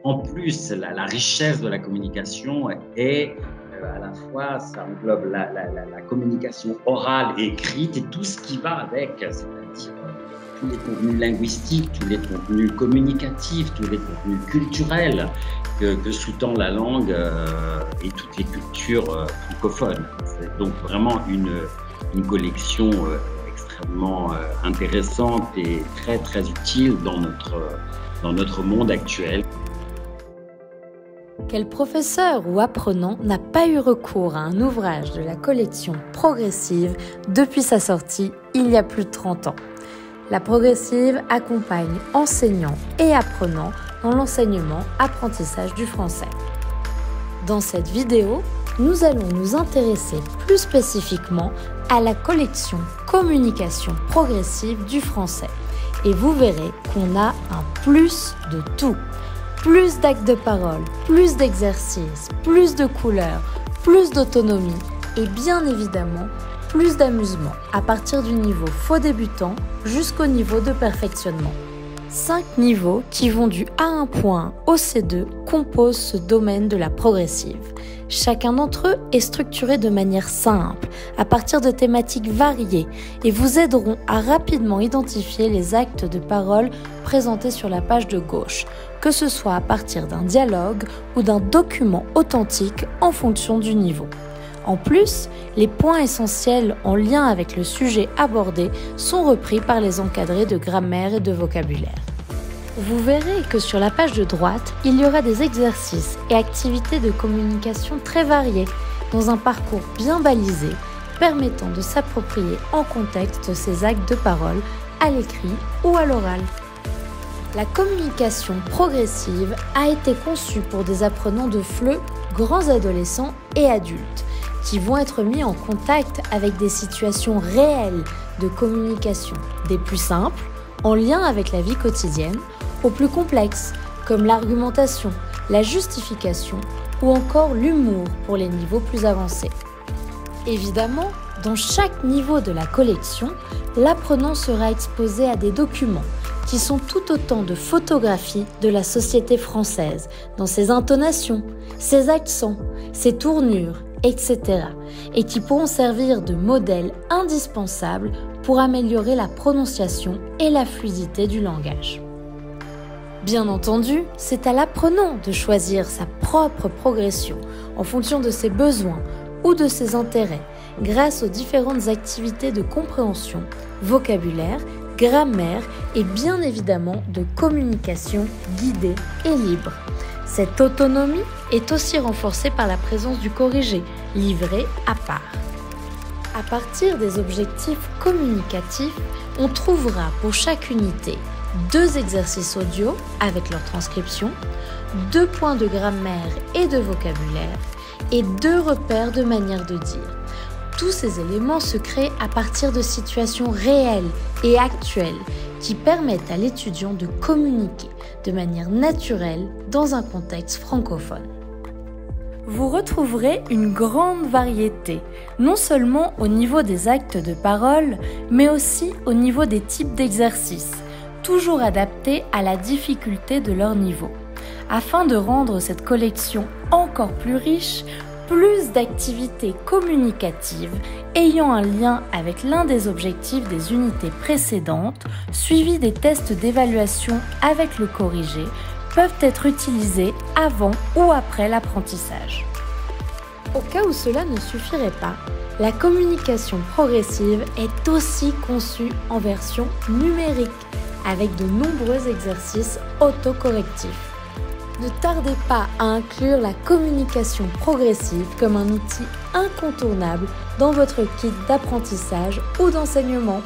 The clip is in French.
en plus, la richesse de la communication est à la fois, ça englobe la communication orale et écrite et tout ce qui va avec, c'est-à-dire tous les contenus linguistiques, tous les contenus communicatifs, tous les contenus culturels que sous-tend la langue et toutes les cultures francophones. C'est donc vraiment une collection extrêmement intéressante et très très utile dans notre monde actuel. Quel professeur ou apprenant n'a pas eu recours à un ouvrage de la collection Progressive depuis sa sortie il y a plus de 30 ans? La Progressive accompagne enseignants et apprenants dans l'enseignement-apprentissage du français. Dans cette vidéo, nous allons nous intéresser plus spécifiquement à la collection Communication progressive du français. Et vous verrez qu'on a un plus de tout. Plus d'actes de parole, plus d'exercices, plus de couleurs, plus d'autonomie et bien évidemment plus d'amusement à partir du niveau faux débutant jusqu'au niveau de perfectionnement. 5 niveaux qui vont du A1.1 au C2 composent ce domaine de la progressive. Chacun d'entre eux est structuré de manière simple, à partir de thématiques variées et vous aideront à rapidement identifier les actes de parole présentés sur la page de gauche, que ce soit à partir d'un dialogue ou d'un document authentique en fonction du niveau. En plus, les points essentiels en lien avec le sujet abordé sont repris par les encadrés de grammaire et de vocabulaire. Vous verrez que sur la page de droite, il y aura des exercices et activités de communication très variés, dans un parcours bien balisé, permettant de s'approprier en contexte ces actes de parole à l'écrit ou à l'oral. La communication progressive a été conçue pour des apprenants de FLE, grands adolescents et adultes, qui vont être mis en contact avec des situations réelles de communication, des plus simples, en lien avec la vie quotidienne, aux plus complexes, comme l'argumentation, la justification ou encore l'humour pour les niveaux plus avancés. Évidemment, dans chaque niveau de la collection, l'apprenant sera exposé à des documents qui sont tout autant de photographies de la société française, dans ses intonations, ses accents, ses tournures, etc. et qui pourront servir de modèle indispensable pour améliorer la prononciation et la fluidité du langage. Bien entendu, c'est à l'apprenant de choisir sa propre progression en fonction de ses besoins ou de ses intérêts grâce aux différentes activités de compréhension, vocabulaire, grammaire et bien évidemment de communication guidée et libre. Cette autonomie est aussi renforcée par la présence du corrigé, livré à part. À partir des objectifs communicatifs, on trouvera pour chaque unité 2 exercices audio avec leur transcription, 2 points de grammaire et de vocabulaire et 2 repères de manière de dire. Tous ces éléments se créent à partir de situations réelles et actuelles qui permettent à l'étudiant de communiquer de manière naturelle dans un contexte francophone. Vous retrouverez une grande variété, non seulement au niveau des actes de parole, mais aussi au niveau des types d'exercices, toujours adaptés à la difficulté de leur niveau. Afin de rendre cette collection encore plus riche, plus d'activités communicatives ayant un lien avec l'un des objectifs des unités précédentes, suivis des tests d'évaluation avec le corrigé, peuvent être utilisés avant ou après l'apprentissage. Au cas où cela ne suffirait pas, la communication progressive est aussi conçue en version numérique, avec de nombreux exercices autocorrectifs. Ne tardez pas à inclure la communication progressive comme un outil incontournable dans votre kit d'apprentissage ou d'enseignement.